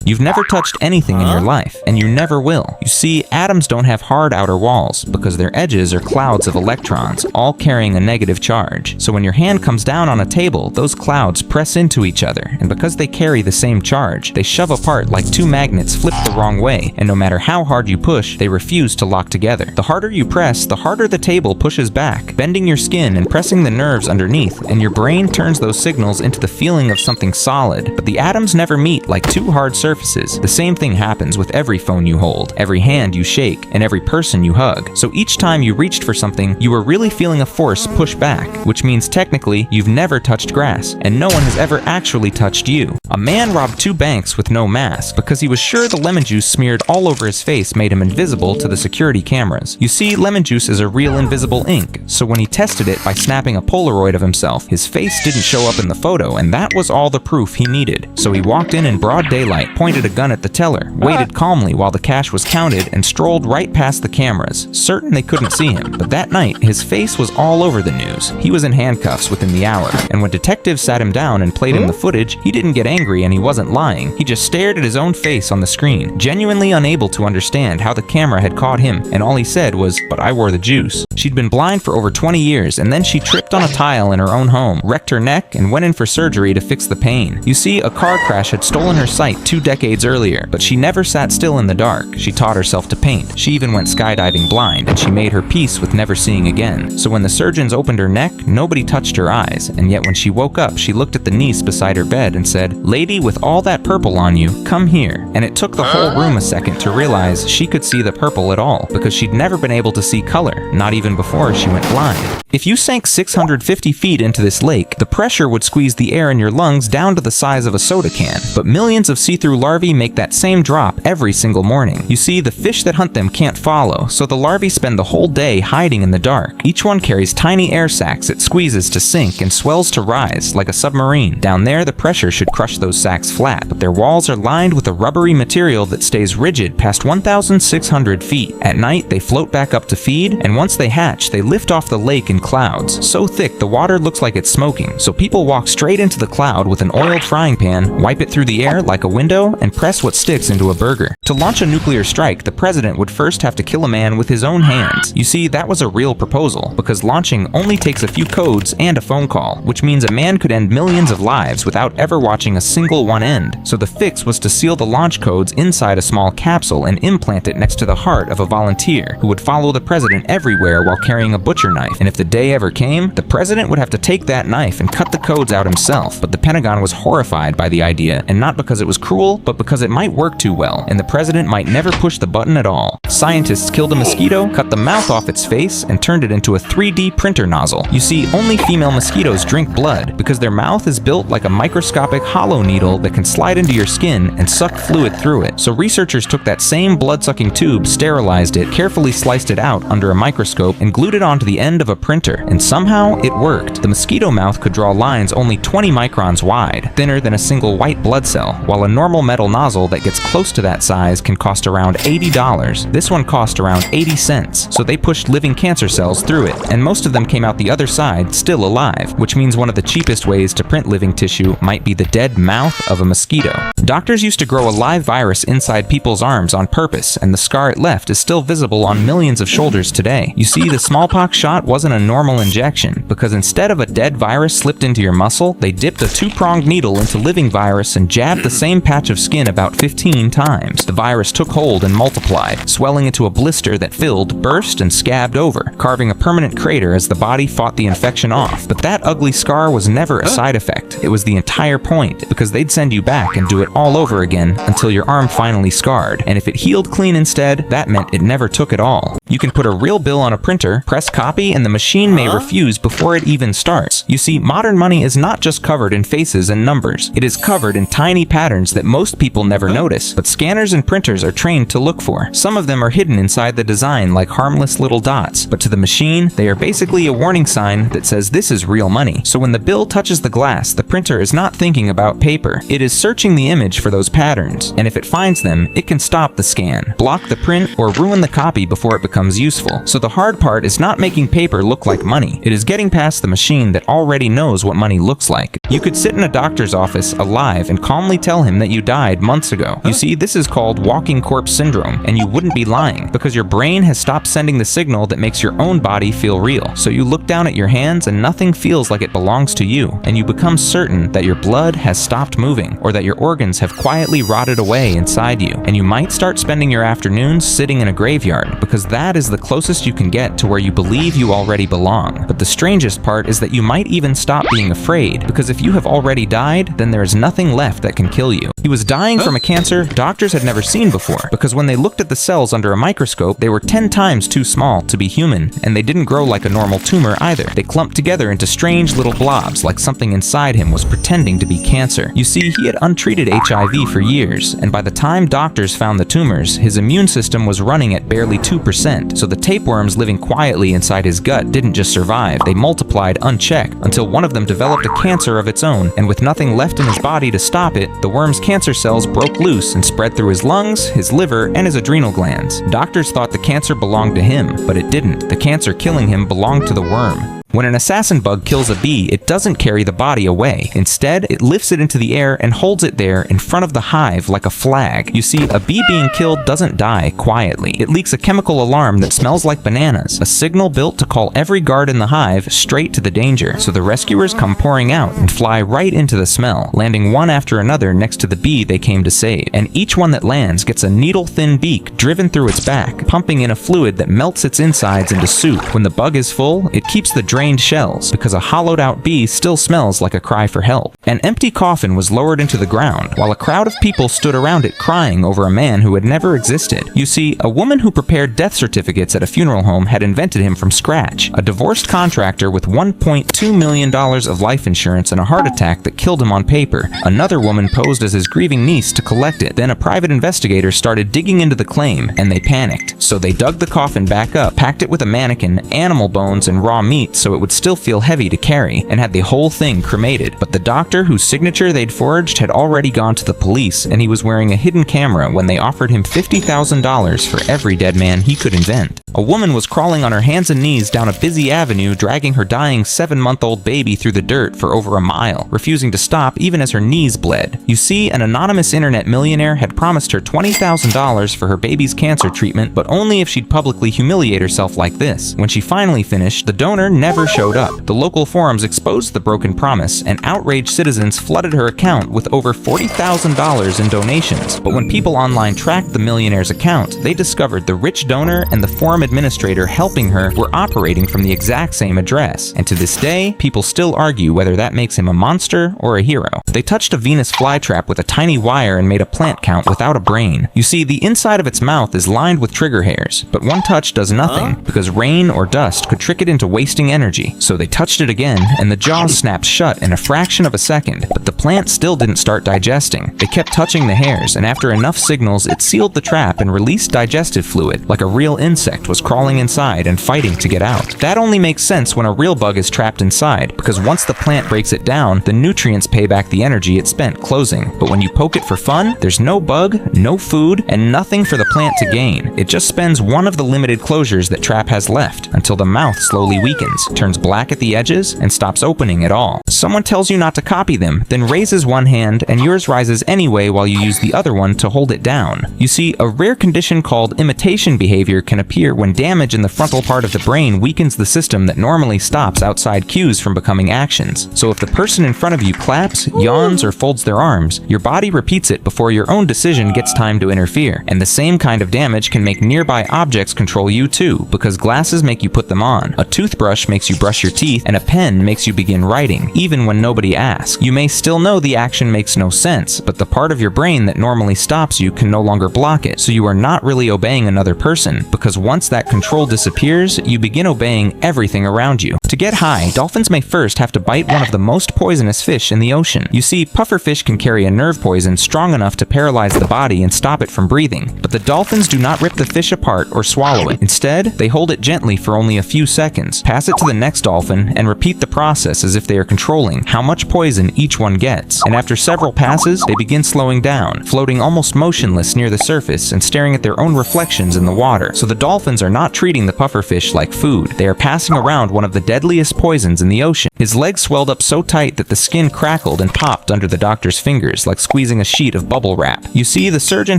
You've never touched anything in your life, and you never will. You see, atoms don't have hard outer walls because their edges are clouds of electrons, all carrying a negative charge. So when your hand comes down on a table, those clouds press into each other, and because they carry the same charge, they shove apart like two magnets flipped the wrong way, and no matter how hard you push, they refuse to lock together. The harder you press, the harder the table pushes back, bending your skin and pressing the nerves underneath, and your brain turns those signals into the feeling of something solid. But the atoms never meet like two hard surfaces. The same thing happens with every phone you hold, every hand you shake, and every person you hug. So each time you reached for something, you were really feeling a force push back, which means technically you've never touched grass, and no one has ever actually touched you. A man robbed 2 banks with no mask because he was sure the lemon juice smeared all over his face made him invisible to the security cameras. You see, lemon juice is a real invisible ink, so when he tested it by snapping a Polaroid of himself, his face didn't show up in the photo, and that was all the proof he needed. So he walked in broad daylight, pointed a gun at the teller, waited calmly while the cash was counted, and strolled right past the cameras, certain they couldn't see him. But that night, his face was all over the news. He was in handcuffs within the hour, and when detectives sat him down and played him the footage, he didn't get angry and he wasn't lying. He just stared at his own face on the screen, genuinely unable to understand how the camera had caught him, and all he said was, "But I wore the juice." She'd been blind for over 20 years, and then she tripped on a tile in her own home, wrecked her neck, and went in for surgery to fix the pain. You see, a car crash had stolen her sight 2 decades earlier, but she never sat still in the dark. She taught herself to paint. She even went skydiving blind, and she made her peace with never seeing again. So when the surgeons opened her neck, nobody touched her eyes, and yet when she woke up, she looked at the niece beside her bed and said, "Lady with all that purple on you, come here." And it took the whole room a second to realize she could see the purple at all, because she'd never been able to see color, not even before she went blind. If you sank 650 feet into this lake, the pressure would squeeze the air in your lungs down to the size of a soda can. But millions of see-through larvae make that same drop every single morning. You see, the fish that hunt them can't follow, so the larvae spend the whole day hiding in the dark. Each one carries tiny air sacs it squeezes to sink and swells to rise, like a submarine. Down there, the pressure should crush those sacs flat, but their walls are lined with a rubbery material that stays rigid past 1,600 feet. At night, they float back up to feed, and once they hatch, they lift off the lake in clouds, so thick the water looks like it's smoking. So people walk straight into the cloud with an oiled frying pan, wipe it through the air like a window, and press what sticks into a burger. To launch a nuclear strike, the president would first have to kill a man with his own hands. You see, that was a real proposal, because launching only takes a few codes and a phone call, which means a man could end millions of lives without ever watching a single one end. So the fix was to seal the launch codes inside a small capsule and implant it next to the heart of a volunteer who would follow the president everywhere while carrying a butcher knife. And if the day ever came, the president would have to take that knife and cut the codes out himself. But the Pentagon was horrified by the idea, and not because it was cruel, but because it might work too well, and the president might never push the button at all. Scientists killed a mosquito, cut the mouth off its face, and turned it into a 3D printer nozzle. You see, only female mosquitoes drink blood because their mouth is built like a microscopic hollow needle that can slide into your skin and suck fluid through it. So researchers took that same blood-sucking tube, sterilized it, carefully sliced it out under a microscope, and glued it onto the end of a printer. And somehow, it worked. The mosquito mouth could draw lines only 20 microns wide, thinner than a single white blood cell, while a normal metal nozzle that gets close to that size can cost around $80. This one cost around 80 cents, so they pushed living cancer cells through it, and most of them came out the other side still alive, which means one of the cheapest ways to print living tissue might be the dead mouth of a mosquito. Doctors used to grow a live virus inside people's arms on purpose, and the scar it left is still visible on millions of shoulders today. You see, the smallpox shot wasn't a normal injection, because instead of a dead virus slipped into your muscle, they dipped a 2-pronged needle into living virus and jabbed the same patch of skin about 15 times. The virus took hold and multiplied, swelling into a blister that filled, burst, and scabbed over, carving a permanent crater as the body fought the infection off. But that ugly scar was never a side effect. It was the entire point, because they'd send you back and do it all over again until your arm finally scarred. And if it healed clean instead, that meant it never took at all. You can put a real bill on a printer, press copy, and the machine may refuse before it even starts. You see, modern money is not just covered in faces and numbers. It is covered in tiny patterns that most people never notice, but scanners and printers are trained to look for. Some of them are hidden inside the design like harmless little dots, but to the machine, they are basically a warning sign that says this is real money. So when the bill touches the glass, the printer is not thinking about paper. It is searching the image for those patterns, and if it finds them, it can stop the scan, block the print, or ruin the copy before it becomes useful. So the hard part is not making paper look like money. It is getting past the machine that already knows what money looks like. You could sit in a doctor's office alive and calmly tell him that you'd died months ago. You see, this is called walking corpse syndrome, and you wouldn't be lying, because your brain has stopped sending the signal that makes your own body feel real. So you look down at your hands and nothing feels like it belongs to you, and you become certain that your blood has stopped moving, or that your organs have quietly rotted away inside you, and you might start spending your afternoons sitting in a graveyard, because that is the closest you can get to where you believe you already belong. But the strangest part is that you might even stop being afraid, because if you have already died, then there is nothing left that can kill you. He was dying from a cancer doctors had never seen before, because when they looked at the cells under a microscope, they were 10 times too small to be human, and they didn't grow like a normal tumor either. They clumped together into strange little blobs, like something inside him was pretending to be cancer. You see, he had untreated HIV for years, and by the time doctors found the tumors, his immune system was running at barely 2%, so the tapeworms living quietly inside his gut didn't just survive, they multiplied unchecked, until one of them developed a cancer of its own, and with nothing left in his body to stop it, the worm's cancer cells broke loose and spread through his lungs, his liver, and his adrenal glands. Doctors thought the cancer belonged to him, but it didn't. The cancer killing him belonged to the worm. When an assassin bug kills a bee, it doesn't carry the body away. Instead, it lifts it into the air and holds it there in front of the hive like a flag. You see, a bee being killed doesn't die quietly. It leaks a chemical alarm that smells like bananas, a signal built to call every guard in the hive straight to the danger. So the rescuers come pouring out and fly right into the smell, landing one after another next to the bee they came to save. And each one that lands gets a needle-thin beak driven through its back, pumping in a fluid that melts its insides into soup. When the bug is full, it keeps the drained shells, because a hollowed out bee still smells like a cry for help. An empty coffin was lowered into the ground, while a crowd of people stood around it crying over a man who had never existed. You see, a woman who prepared death certificates at a funeral home had invented him from scratch. A divorced contractor with $1.2 million of life insurance and a heart attack that killed him on paper. Another woman posed as his grieving niece to collect it. Then a private investigator started digging into the claim, and they panicked. So they dug the coffin back up, packed it with a mannequin, animal bones, and raw meat so it would still feel heavy to carry, and had the whole thing cremated. But the doctor whose signature they'd forged had already gone to the police, and he was wearing a hidden camera when they offered him $50,000 for every dead man he could invent. A woman was crawling on her hands and knees down a busy avenue, dragging her dying 7-month-old baby through the dirt for over a mile, refusing to stop even as her knees bled. You see, an anonymous internet millionaire had promised her $20,000 for her baby's cancer treatment, but only if she'd publicly humiliate herself like this. When she finally finished, the donor never showed up. The local forums exposed the broken promise, and outraged citizens flooded her account with over $40,000 in donations. But when people online tracked the millionaire's account, they discovered the rich donor and the forum administrator helping her were operating from the exact same address. And to this day, people still argue whether that makes him a monster or a hero. They touched a Venus flytrap with a tiny wire and made a plant count without a brain. You see, the inside of its mouth is lined with trigger hairs, but one touch does nothing, because rain or dust could trick it into wasting energy. So they touched it again, and the jaws snapped shut in a fraction of a second, but the plant still didn't start digesting. They kept touching the hairs, and after enough signals, it sealed the trap and released digestive fluid, like a real insect was crawling inside and fighting to get out. That only makes sense when a real bug is trapped inside, because once the plant breaks it down, the nutrients pay back the energy it spent closing. But when you poke it for fun, there's no bug, no food, and nothing for the plant to gain. It just spends one of the limited closures that trap has left, until the mouth slowly weakens, turns black at the edges, and stops opening at all. Someone tells you not to copy them, then raises one hand, and yours rises anyway while you use the other one to hold it down. You see, a rare condition called imitation behavior can appear when damage in the frontal part of the brain weakens the system that normally stops outside cues from becoming actions. So if the person in front of you claps, yawns, or folds their arms, your body repeats it before your own decision gets time to interfere. And the same kind of damage can make nearby objects control you too, because glasses make you put them on, a toothbrush makes you brush your teeth, and a pen makes you begin writing, even when nobody asks. You may still know the action makes no sense, but the part of your brain that normally stops you can no longer block it, so you are not really obeying another person, because once that control disappears, you begin obeying everything around you. To get high, dolphins may first have to bite one of the most poisonous fish in the ocean. You see, pufferfish can carry a nerve poison strong enough to paralyze the body and stop it from breathing, but the dolphins do not rip the fish apart or swallow it. Instead, they hold it gently for only a few seconds, pass it to the next dolphin and repeat the process as if they are controlling how much poison each one gets. And after several passes, they begin slowing down, floating almost motionless near the surface and staring at their own reflections in the water. So the dolphins are not treating the pufferfish like food. They are passing around one of the deadliest poisons in the ocean. His legs swelled up so tight that the skin crackled and popped under the doctor's fingers like squeezing a sheet of bubble wrap. You see, the surgeon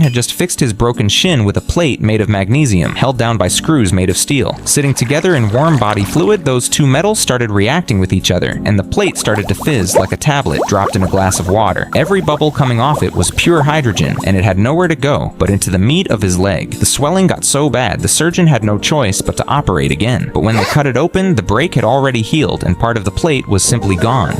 had just fixed his broken shin with a plate made of magnesium, held down by screws made of steel. Sitting together in warm body fluid, those two metals started reacting with each other, and the plate started to fizz like a tablet dropped in a glass of water. Every bubble coming off it was pure hydrogen, and it had nowhere to go but into the meat of his leg. The swelling got so bad, the surgeon had no choice but to operate again. But when they cut it open, the break had already healed, and part of the plate was simply gone.